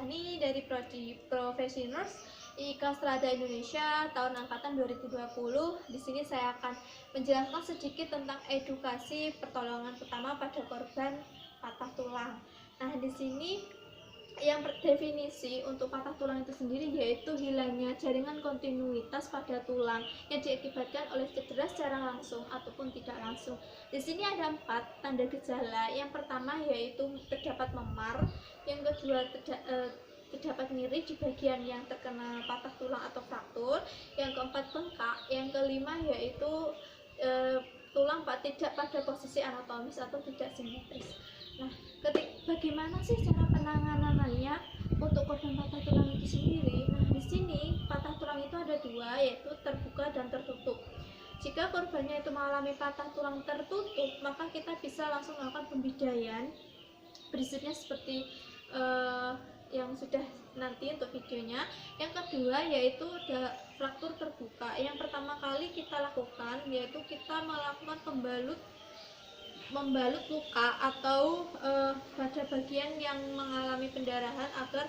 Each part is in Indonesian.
Fathani dari Prodi Profesi Nurse IK Strada Indonesia tahun angkatan 2020. Di sini saya akan menjelaskan sedikit tentang edukasi pertolongan pertama pada korban patah tulang. Nah, di sini yang definisi untuk patah tulang itu sendiri yaitu hilangnya jaringan kontinuitas pada tulang yang diakibatkan oleh cedera secara langsung ataupun tidak langsung. Di sini ada 4 tanda gejala. Yang pertama yaitu terdapat memar, yang kedua terdapat nyeri di bagian yang terkena patah tulang atau fraktur, yang keempat bengkak, yang kelima yaitu tulang tidak pada posisi anatomis atau tidak simetris. Nah, bagaimana sih cara penanganannya untuk korban patah tulang itu sendiri? Nah, di sini patah tulang itu ada 2, yaitu terbuka dan tertutup. Jika korbannya itu mengalami patah tulang tertutup, maka kita bisa langsung melakukan pembidaian. Prinsipnya seperti yang sudah nanti untuk videonya. Yang kedua yaitu fraktur terbuka. Yang pertama kali kita lakukan yaitu kita melakukan membalut luka atau pada bagian yang mengalami pendarahan agar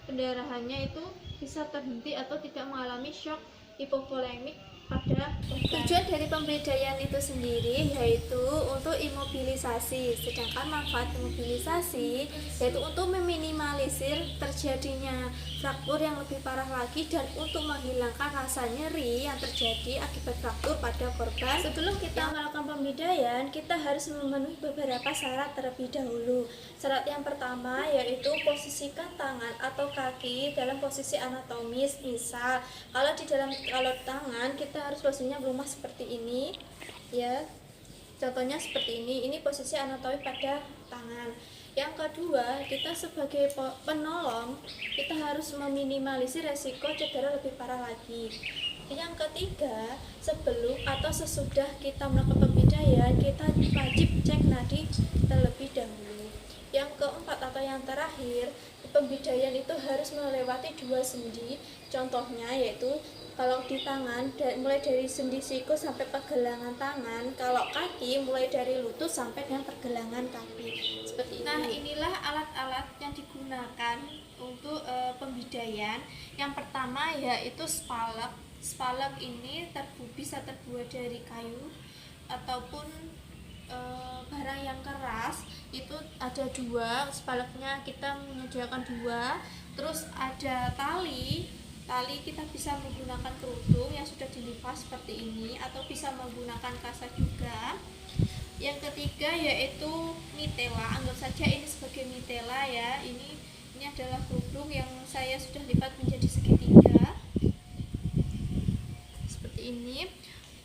pendarahannya itu bisa terhenti atau tidak mengalami shock hipovolemik pada korban. Tujuan dari pembedaian itu sendiri yaitu untuk imobilisasi, sedangkan manfaat imobilisasi yaitu untuk meminimalisir terjadinya fraktur yang lebih parah lagi dan untuk menghilangkan rasa nyeri yang terjadi akibat fraktur pada korban. Sebelum kita melakukan pembedaian, kita harus memenuhi beberapa syarat terlebih dahulu. Syarat yang pertama yaitu posisikan tangan atau kaki dalam posisi anatomis. Misal, kalau tangan kita harus posisinya berumah seperti ini, ya. Contohnya seperti ini posisi anatomi pada tangan. Yang kedua, kita sebagai penolong, kita harus meminimalisir resiko cedera lebih parah lagi. Yang ketiga, sebelum atau sesudah kita melakukan pembedaian, kita wajib cek nadi terlebih dahulu. Yang keempat atau yang terakhir, pembedaian itu harus melewati 2 sendi. Contohnya yaitu kalau di tangan mulai dari sendi siku sampai pergelangan tangan, kalau kaki mulai dari lutut sampai dengan pergelangan kaki. Seperti ini. Nah, inilah alat-alat yang digunakan untuk pembedaian. Yang pertama yaitu spalak. Spalak ini bisa terbuat dari kayu ataupun barang yang keras. Itu ada 2 spalaknya, kita menyediakan 2. Terus ada tali kita bisa menggunakan kerudung yang sudah dilipat seperti ini atau bisa menggunakan kasa juga. Yang ketiga yaitu mitela. Anggap saja ini sebagai mitela ya. Ini adalah kerudung yang saya sudah lipat menjadi segitiga seperti ini.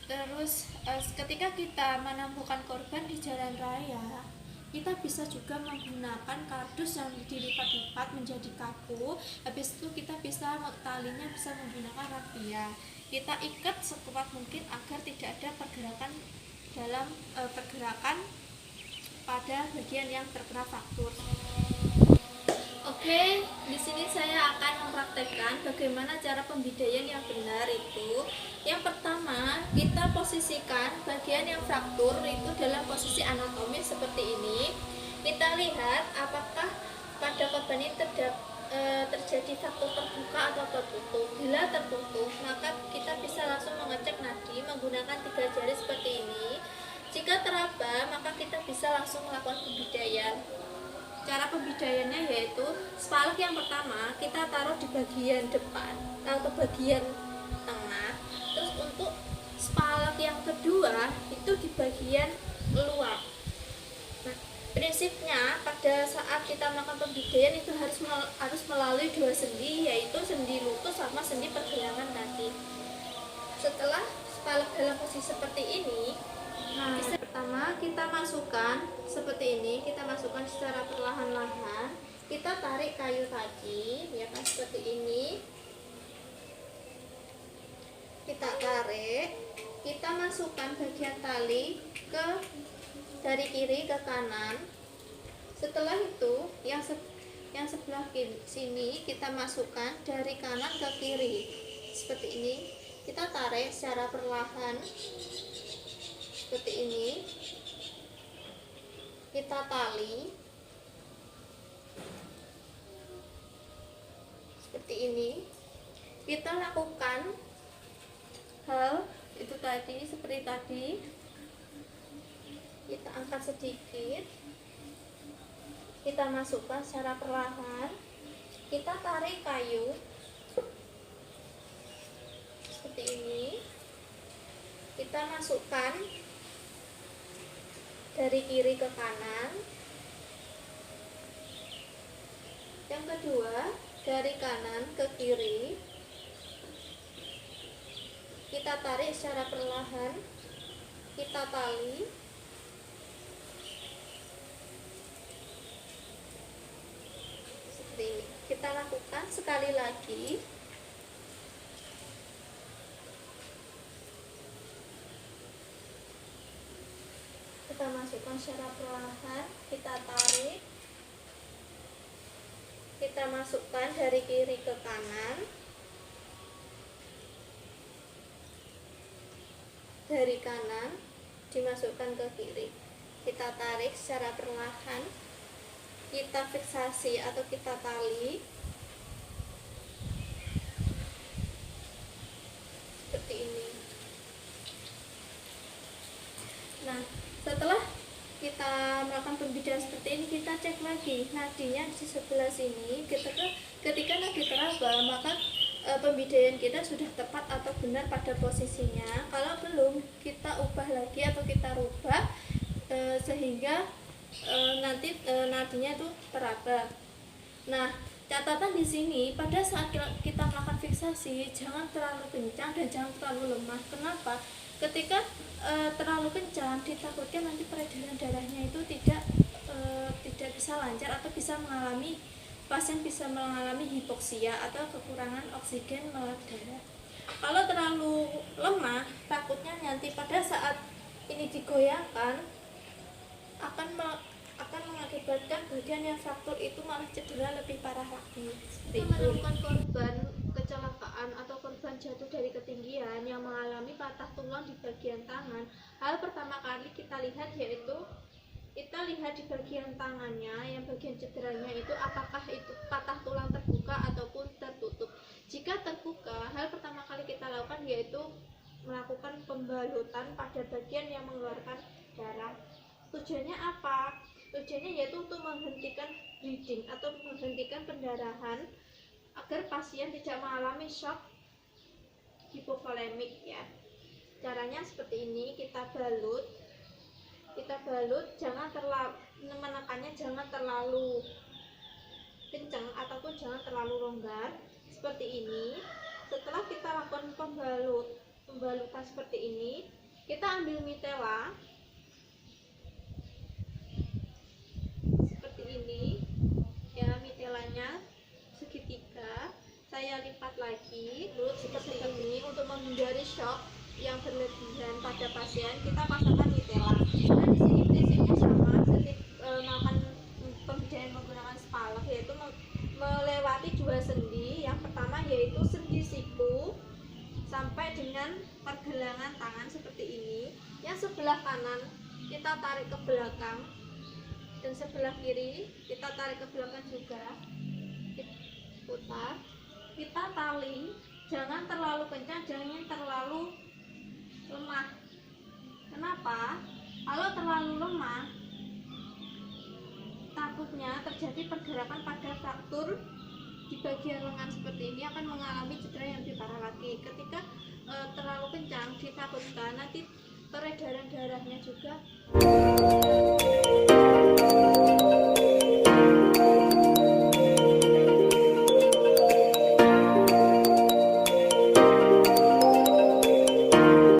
Terus ketika kita menemukan korban di jalan raya, kita bisa juga menggunakan kardus yang dilipat-lipat menjadi kaku. Habis itu kita bisa talinya bisa menggunakan raffia. Kita ikat sekuat mungkin agar tidak ada pergerakan dalam pergerakan pada bagian yang terkena fraktur. Oke, di sini saya akan mempraktekkan bagaimana cara pembedaian yang benar itu. Yang pertama, kita posisikan bagian yang fraktur itu dalam posisi anatomis seperti ini. Kita lihat apakah pada korban ini terjadi fraktur terbuka atau tertutup. Bila tertutup, maka kita bisa langsung mengecek nadi menggunakan 3 jari seperti ini. Jika teraba, maka kita bisa langsung melakukan pembedaian. Cara pembedaiannya yaitu spalak yang pertama kita taruh di bagian depan atau bagian tengah. Terus untuk spalak yang kedua itu di bagian luar. Nah, prinsipnya pada saat kita melakukan pembedaian itu harus melalui 2 sendi, yaitu sendi lutut sama sendi pergelangan kaki. Setelah spalak dalam posisi seperti ini, nah, pertama kita masukkan seperti ini, kita masukkan secara perlahan-lahan. Kita tarik kayu tadi, ya kan, seperti ini. Kita tarik, kita masukkan bagian tali dari kiri ke kanan. Setelah itu, yang sebelah sini kita masukkan dari kanan ke kiri, seperti ini. Kita tarik secara perlahan. Seperti ini, kita tali, seperti ini. Kita lakukan hal itu tadi seperti tadi. Kita angkat sedikit, kita masukkan secara perlahan, kita tarik kayu seperti ini, kita masukkan dari kiri ke kanan. Yang kedua, dari kanan ke kiri, kita tarik secara perlahan, kita tali, seperti ini. Kita lakukan sekali lagi. Kita masukkan secara perlahan, kita tarik, kita masukkan dari kiri ke kanan, dari kanan dimasukkan ke kiri, kita tarik secara perlahan, kita fiksasi atau kita tali seperti ini. Nah, setelah kita melakukan pembidian seperti ini, kita cek lagi nadinya di sebelah sini. Ketika nadi teraba, maka pembidaian kita sudah tepat atau benar pada posisinya. Kalau belum, kita ubah lagi atau kita rubah sehingga nanti nadinya itu teraba. Nah, catatan di sini pada saat kita melakukan fiksasi, jangan terlalu kencang dan jangan terlalu lemah. Kenapa? Ketika terlalu kencang, ditakutkan nanti peredaran darahnya itu tidak bisa lancar atau pasien bisa mengalami hipoksia atau kekurangan oksigen melalui darah. Kalau terlalu lemah, takutnya nanti pada saat ini digoyangkan akan mengakibatkan bagian yang fraktur itu malah cedera lebih parah lagi. Kita menemukan korban kecelakaan atau korban jatuh dari ketinggian yang mengalami patah tulang di bagian tangan. Hal pertama kali kita lihat yaitu kita lihat di bagian tangannya, yang bagian cederanya itu apakah itu patah tulang terbuka ataupun tertutup. Jika terbuka, hal pertama kali kita lakukan yaitu melakukan pembalutan pada bagian yang mengeluarkan darah. Tujuannya apa? Tujuannya yaitu untuk menghentikan bleeding atau menghentikan pendarahan agar pasien tidak mengalami shock hipovolemik ya. Caranya seperti ini, kita balut, jangan terlalu menekannya, jangan terlalu kencang ataupun jangan terlalu longgar seperti ini. Setelah kita lakukan pembalutan seperti ini, kita ambil mitela seperti ini ya, mitelanya segitiga, saya lipat lagi terus seperti ini untuk menghindari shock yang berlebihan pada pasien. Kita pasangkan mitela. Nah, di sini prinsipnya sama seperti melakukan pembidaian menggunakan spalak, yaitu melewati dua sendi. Yang pertama yaitu sendi siku sampai dengan pergelangan tangan seperti ini. Yang sebelah kanan kita tarik ke belakang dan sebelah kiri kita tarik ke belakang juga. Kita putar, kita tali, jangan terlalu kencang, jangan terlalu lemah. Kenapa? Kalau terlalu lemah, takutnya terjadi pergerakan pada fraktur di bagian lengan seperti ini, akan mengalami cedera yang lebih parah lagi. Ketika terlalu kencang, ditakutkan nanti peredaran darahnya juga